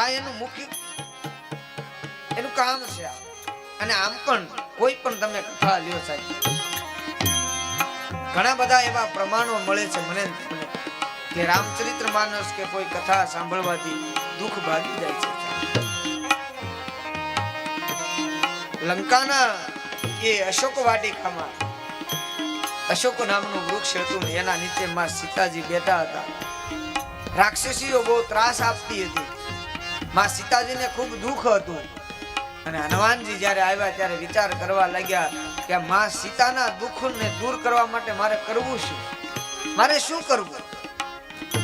આ એનું મુખ્ય એનું કામ છે. અને આમ પણ કોઈ પણ તમે કથા લ્યો સાહેબ, ઘણા બધા એવા પ્રમાણો મળે છે મને કે રામચરિત્ર માનસ કે કોઈ કથા સાંભળવાથી દુઃખ ભાગી જાય છે. લંકાના એ અશોક વાટિકામાં અશોક નામનું વૃક્ષ હતું, એના નીચે માં સીતાજી બેઠા હતા. રાક્ષસીઓ બહુ ત્રાસ આપતી હતી. માં સીતાજીને ખૂબ દુઃખ હતું. અને હનુમાનજી જ્યારે આવ્યા ત્યારે વિચાર કરવા લાગ્યા કે માં સીતાના દુઃખને દૂર કરવા માટે મારે કરવું શું, મારે શું કરવું?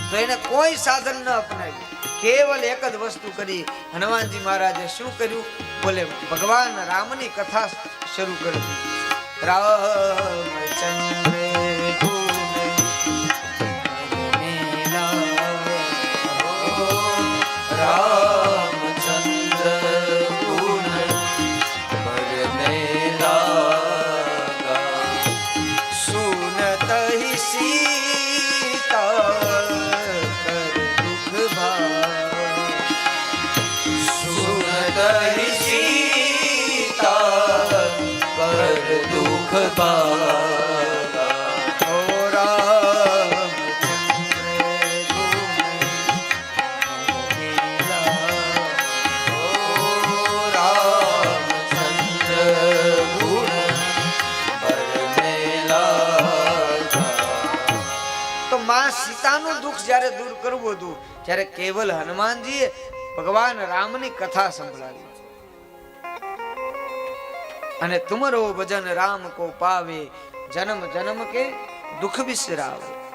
તો એને કોઈ સાધન ન અપનાવ્યું, કેવલ એક જ વસ્તુ કરી. હનુમાનજી મહારાજે શું કર્યું? બોલે ભગવાન રામની કથા શરૂ કરી દીધી. રામચંદ્ર સીતાનું દુઃખ જ્યારે દૂર કરવું હતું ત્યારે કેવલ હનુમાનજીએ ભગવાન રામની કથા સંભળાવી. અને તુમરો ભજન રામ કો પાવે, જન્મ જન્મ કે દુઃખ બિસરાવે.